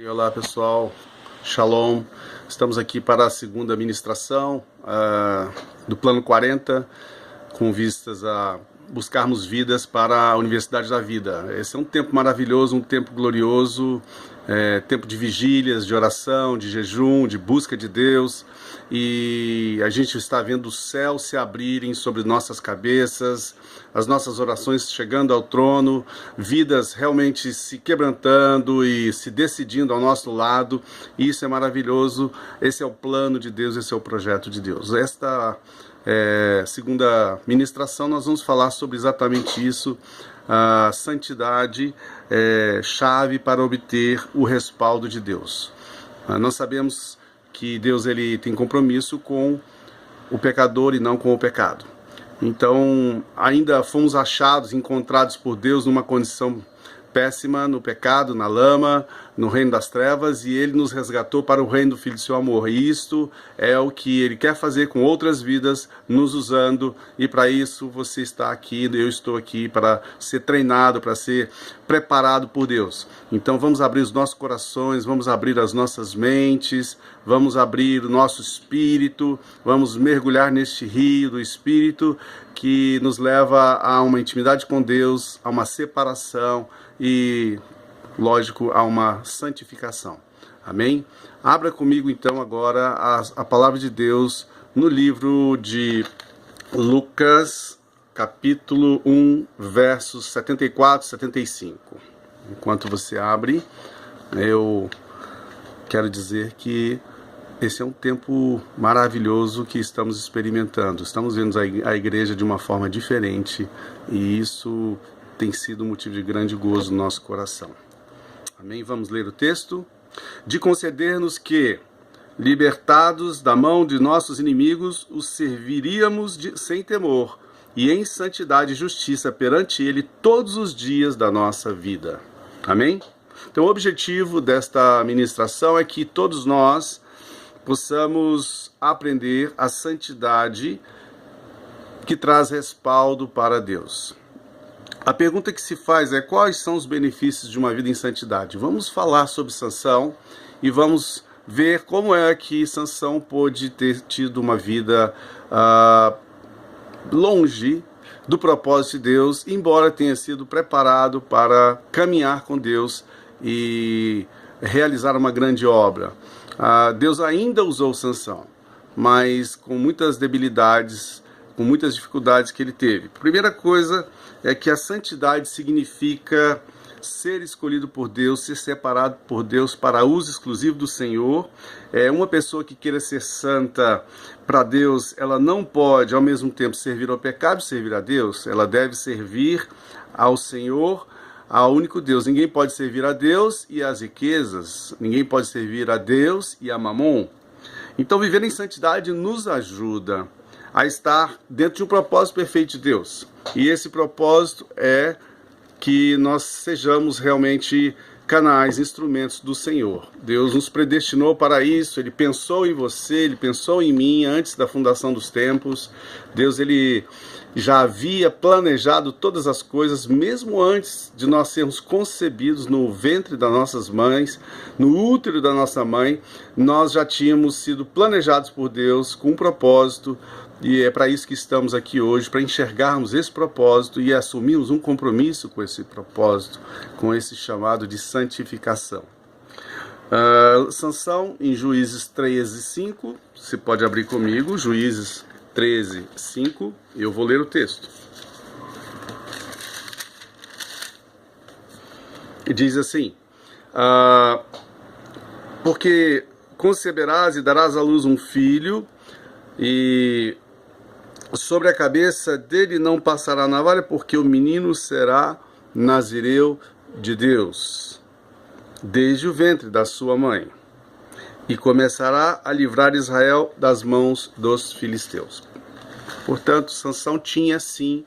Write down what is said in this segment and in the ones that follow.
Olá pessoal, Shalom. Estamos aqui para a segunda ministração do Plano 40, com vistas a buscarmos vidas para a Universidade da Vida. Esse é um tempo maravilhoso, um tempo glorioso, tempo de vigílias, de oração, de jejum, de busca de Deus, e a gente está vendo o céu se abrirem sobre nossas cabeças, as nossas orações chegando ao trono, vidas realmente se quebrantando e se decidindo ao nosso lado, e isso é maravilhoso. Esse é o plano de Deus, esse é o projeto de Deus. Esta segunda ministração nós vamos falar sobre exatamente isso. A santidade é chave para obter o respaldo de Deus. Nós sabemos que Deus ele tem compromisso com o pecador e não com o pecado. Então, ainda fomos achados, encontrados por Deus numa condição péssima, no pecado, na lama, no reino das trevas, e Ele nos resgatou para o reino do Filho de seu amor. E isto é o que Ele quer fazer com outras vidas, nos usando, e para isso você está aqui, eu estou aqui para ser treinado, para ser preparado por Deus. Então vamos abrir os nossos corações, vamos abrir as nossas mentes, vamos abrir o nosso espírito, vamos mergulhar neste rio do Espírito que nos leva a uma intimidade com Deus, a uma separação e, lógico, a uma santificação. Amém? Abra comigo então agora a palavra de Deus no livro de Lucas, capítulo 1, versos 74 e 75. Enquanto você abre, eu quero dizer que esse é um tempo maravilhoso que estamos experimentando. Estamos vendo a igreja de uma forma diferente e isso tem sido um motivo de grande gozo no nosso coração. Amém? Vamos ler o texto. De conceder-nos que, libertados da mão de nossos inimigos, os serviríamos sem temor e em santidade e justiça perante Ele todos os dias da nossa vida. Amém? Então o objetivo desta ministração é que todos nós possamos aprender a santidade que traz respaldo para Deus. A pergunta que se faz é: quais são os benefícios de uma vida em santidade? Vamos falar sobre Sansão e vamos ver como é que Sansão pôde ter tido uma vida longe do propósito de Deus, embora tenha sido preparado para caminhar com Deus e realizar uma grande obra. Deus ainda usou Sansão, mas com muitas debilidades, com muitas dificuldades que ele teve. Primeira coisa é que a santidade significa ser escolhido por Deus, ser separado por Deus para uso exclusivo do Senhor. Uma pessoa que queira ser santa para Deus, ela não pode ao mesmo tempo servir ao pecado e servir a Deus. Ela deve servir ao Senhor, ao único Deus. Ninguém pode servir a Deus e às riquezas. Ninguém pode servir a Deus e a Mamon. Então viver em santidade nos ajuda a estar dentro de um propósito perfeito de Deus. E esse propósito é que nós sejamos realmente canais, instrumentos do Senhor. Deus nos predestinou para isso. Ele pensou em você, Ele pensou em mim antes da fundação dos tempos. Deus, Ele já havia planejado todas as coisas, mesmo antes de nós sermos concebidos no ventre das nossas mães, no útero da nossa mãe. Nós já tínhamos sido planejados por Deus com um propósito, e é para isso que estamos aqui hoje, para enxergarmos esse propósito e assumirmos um compromisso com esse propósito, com esse chamado de santificação. Sansão, em Juízes 13:5, você pode abrir comigo, Juízes 13:5, eu vou ler o texto. E diz assim: porque conceberás e darás à luz um filho, e sobre a cabeça dele não passará navalha, porque o menino será nazireu de Deus, desde o ventre da sua mãe, e começará a livrar Israel das mãos dos filisteus. Portanto, Sansão tinha sim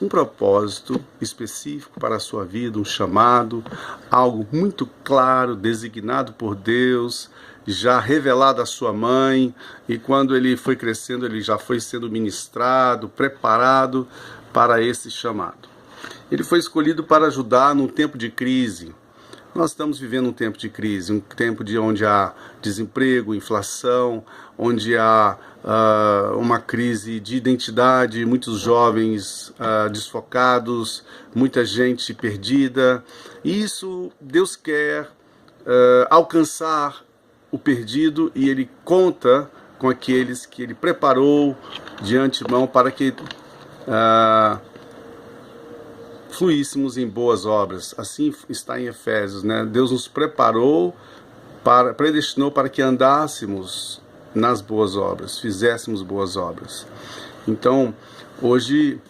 um propósito específico para a sua vida, um chamado, algo muito claro, designado por Deus, já revelado à sua mãe, e quando ele foi crescendo, ele já foi sendo ministrado, preparado para esse chamado. Ele foi escolhido para ajudar num tempo de crise, Nós estamos vivendo um tempo de crise, um tempo onde há desemprego, inflação, onde há uma crise de identidade, muitos jovens desfocados, muita gente perdida. E isso Deus quer alcançar o perdido, e Ele conta com aqueles que Ele preparou de antemão para que fluíssemos em boas obras. Assim está em Efésios, né? Deus nos preparou, predestinou para que andássemos nas boas obras, fizéssemos boas obras. Então, hoje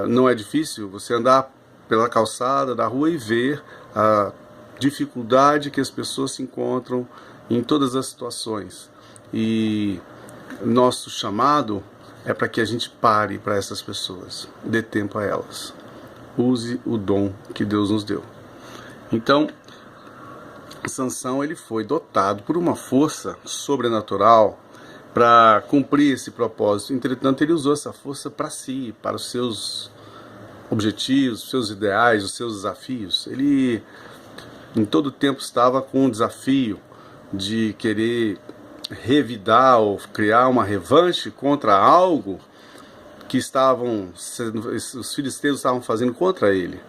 não é difícil você andar pela calçada da rua e ver a dificuldade que as pessoas se encontram em todas as situações. E nosso chamado é para que a gente pare para essas pessoas, dê tempo a elas. Use o dom que Deus nos deu. Então, Sansão, ele foi dotado por uma força sobrenatural para cumprir esse propósito. Entretanto, ele usou essa força para si, para os seus objetivos, os seus ideais, os seus desafios. Ele, em todo tempo, estava com um desafio de querer revidar ou criar uma revanche contra algo que os filisteus estavam fazendo contra ele.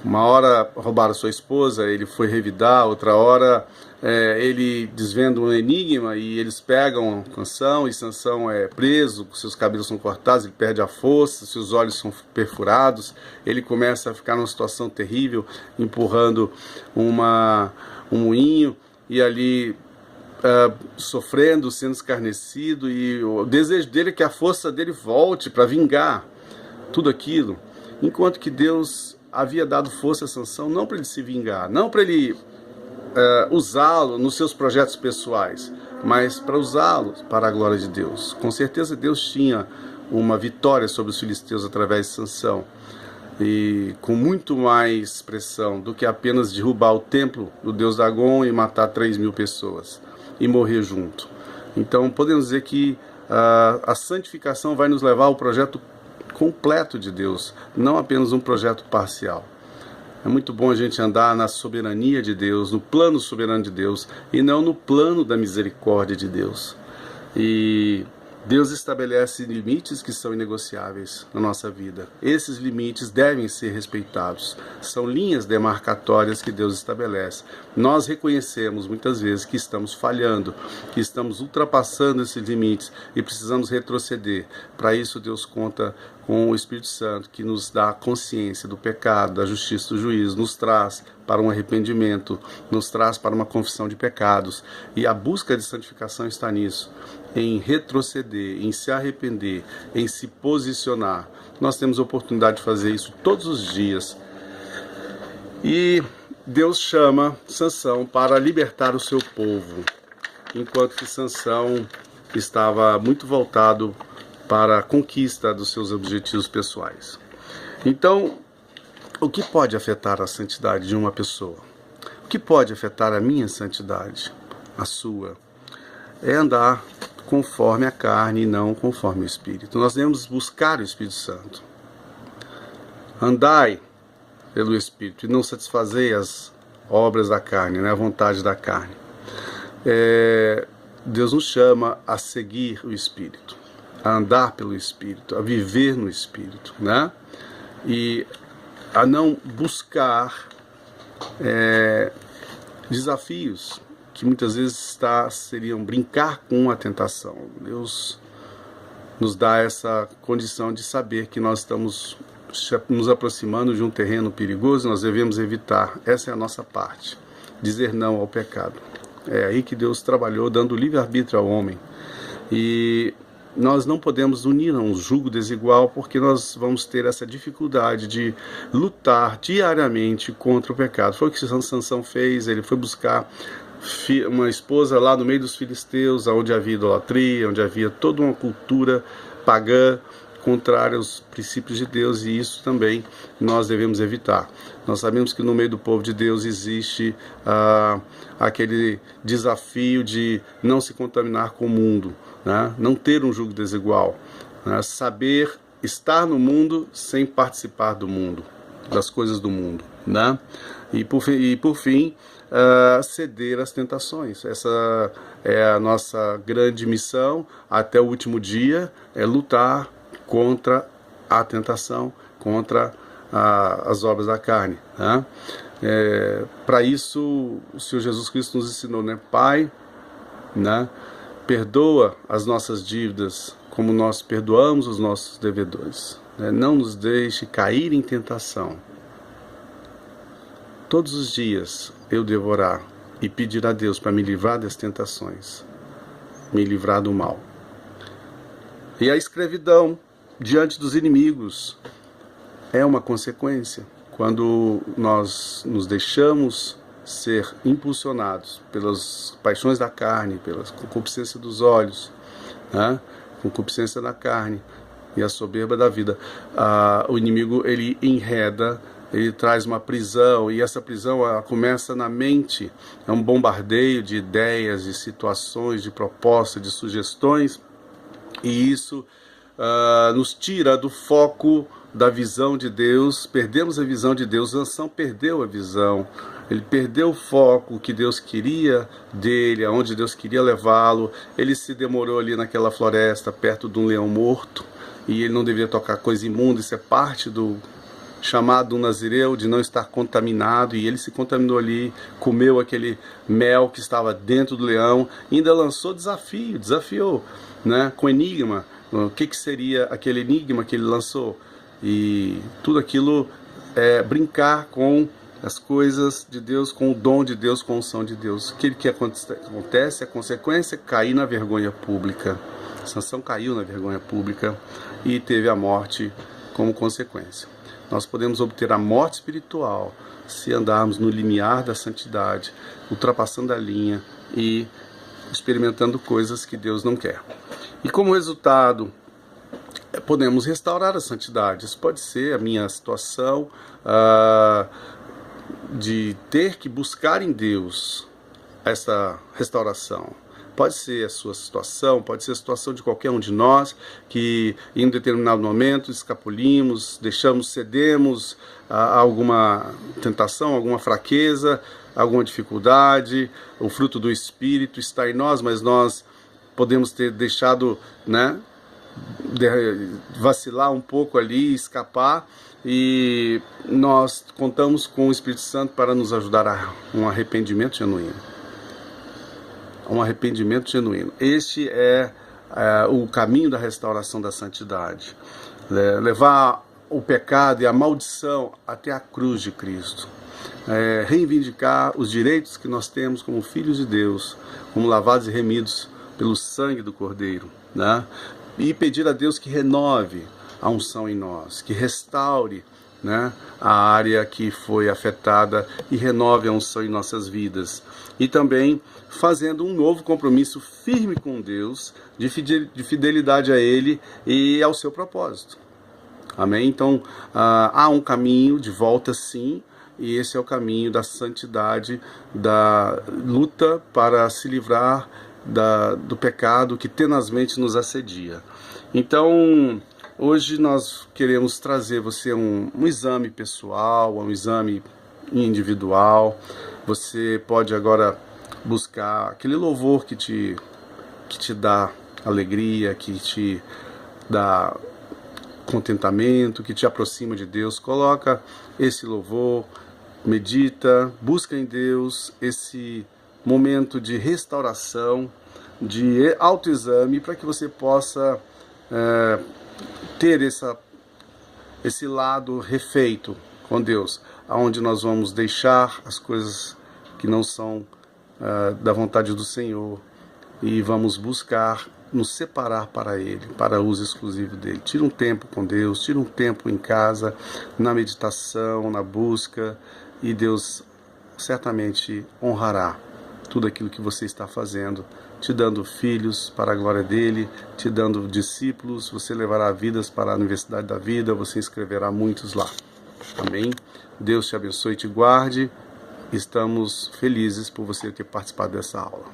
Uma hora roubaram sua esposa, ele foi revidar, outra hora ele desvenda um enigma e eles pegam Sansão, e Sansão é preso, seus cabelos são cortados, ele perde a força, seus olhos são perfurados, ele começa a ficar numa situação terrível, empurrando um moinho, e ali sofrendo, sendo escarnecido, e o desejo dele é que a força dele volte para vingar tudo aquilo, enquanto que Deus havia dado força a Sansão não para ele se vingar, não para ele usá-lo nos seus projetos pessoais, mas para usá-lo para a glória de Deus. Com certeza Deus tinha uma vitória sobre os filisteus através de Sansão, e com muito mais pressão do que apenas derrubar o templo do deus Dagon e matar 3.000 pessoas e morrer junto. Então podemos dizer que a santificação vai nos levar ao projeto completo de Deus, não apenas um projeto parcial. É muito bom a gente andar na soberania de Deus, no plano soberano de Deus, e não no plano da misericórdia de Deus. E Deus estabelece limites que são inegociáveis na nossa vida. Esses limites devem ser respeitados. São linhas demarcatórias que Deus estabelece. Nós reconhecemos muitas vezes que estamos falhando, que estamos ultrapassando esses limites e precisamos retroceder. Para isso Deus conta com o Espírito Santo, que nos dá consciência do pecado, da justiça, do juízo, nos traz para um arrependimento, nos traz para uma confissão de pecados. E a busca de santificação está nisso, em retroceder, em se arrepender, em se posicionar. Nós temos a oportunidade de fazer isso todos os dias. E Deus chama Sansão para libertar o seu povo, enquanto que Sansão estava muito voltado para a conquista dos seus objetivos pessoais. Então, o que pode afetar a santidade de uma pessoa? O que pode afetar a minha santidade, a sua? É andar conforme a carne e não conforme o Espírito. Nós devemos buscar o Espírito Santo. Andai pelo Espírito e não satisfazei as obras da carne, né? A vontade da carne. Deus nos chama a seguir o Espírito, a andar pelo Espírito, a viver no Espírito, né? E a não buscar desafios que muitas vezes seriam brincar com a tentação. Deus nos dá essa condição de saber que nós estamos nos aproximando de um terreno perigoso, nós devemos evitar. Essa é a nossa parte, dizer não ao pecado. É aí que Deus trabalhou, dando livre-arbítrio ao homem. E nós não podemos unir a um jugo desigual, porque nós vamos ter essa dificuldade de lutar diariamente contra o pecado. Foi o que Sansão fez. Ele foi buscar uma esposa lá no meio dos filisteus, onde havia idolatria, onde havia toda uma cultura pagã contrária aos princípios de Deus, e isso também nós devemos evitar. Nós sabemos que no meio do povo de Deus existe aquele desafio de não se contaminar com o mundo, né? Não ter um jugo desigual, né? Saber estar no mundo sem participar do mundo, das coisas do mundo, né? E por fim, ceder às tentações. Essa é a nossa grande missão até o último dia, é lutar contra a tentação, contra as obras da carne. Né? Para isso, o Senhor Jesus Cristo nos ensinou, né? Pai, né? Perdoa as nossas dívidas como nós perdoamos os nossos devedores. Né? Não nos deixe cair em tentação. Todos os dias eu devo orar e pedir a Deus para me livrar das tentações, me livrar do mal. E a escravidão diante dos inimigos é uma consequência. Quando nós nos deixamos ser impulsionados pelas paixões da carne, pela concupiscência dos olhos, né? Concupiscência da carne e a soberba da vida, o inimigo ele enreda, ele traz uma prisão, e essa prisão começa na mente. É um bombardeio de ideias, de situações, de propostas, de sugestões, e isso nos tira do foco da visão de Deus. Perdemos a visão de Deus. Sansão perdeu a visão, ele perdeu o foco que Deus queria dele, aonde Deus queria levá-lo. Ele se demorou ali naquela floresta perto de um leão morto, e ele não deveria tocar coisa imunda. Isso é parte do chamado nazireu, de não estar contaminado, e ele se contaminou ali, comeu aquele mel que estava dentro do leão, e ainda lançou desafiou, né, com enigma. O que seria aquele enigma que ele lançou? E tudo aquilo é brincar com as coisas de Deus, com o dom de Deus, com a unção de Deus. O que acontece, a consequência é cair na vergonha pública. Sansão caiu na vergonha pública e teve a morte como consequência. Nós podemos obter a morte espiritual se andarmos no limiar da santidade, ultrapassando a linha e experimentando coisas que Deus não quer. E como resultado, podemos restaurar a santidade. Isso pode ser a minha situação de ter que buscar em Deus essa restauração. Pode ser a sua situação, pode ser a situação de qualquer um de nós, que em um determinado momento escapulimos, cedemos a alguma tentação, alguma fraqueza, alguma dificuldade. O fruto do Espírito está em nós, mas nós podemos ter deixado, né, vacilar um pouco ali, escapar, e nós contamos com o Espírito Santo para nos ajudar a um arrependimento genuíno. Um arrependimento genuíno. Este é o caminho da restauração da santidade. Levar o pecado e a maldição até a cruz de Cristo. Reivindicar os direitos que nós temos como filhos de Deus, como lavados e remidos pelo sangue do Cordeiro, né? E pedir a Deus que renove a unção em nós, que restaure, né, a área que foi afetada e renove a unção em nossas vidas. E também fazendo um novo compromisso firme com Deus, de fidelidade a Ele e ao seu propósito. Amém? Então, há um caminho de volta, sim, e esse é o caminho da santidade, da luta para se livrar do pecado que tenazmente nos assedia. Então, hoje nós queremos trazer você um exame pessoal, um exame individual. Você pode agora buscar aquele louvor que te dá alegria, que te dá contentamento, que te aproxima de Deus. Coloca esse louvor, medita, busca em Deus esse momento de restauração, de autoexame, para que você possa ter esse lado refeito com Deus, onde nós vamos deixar as coisas que não são da vontade do Senhor e vamos buscar nos separar para Ele, para uso exclusivo dele. Tira um tempo com Deus, tira um tempo em casa, na meditação, na busca, e Deus certamente honrará tudo aquilo que você está fazendo, te dando filhos para a glória dele, te dando discípulos. Você levará vidas para a Universidade da Vida, você inscreverá muitos lá. Amém? Deus te abençoe e te guarde. Estamos felizes por você ter participado dessa aula.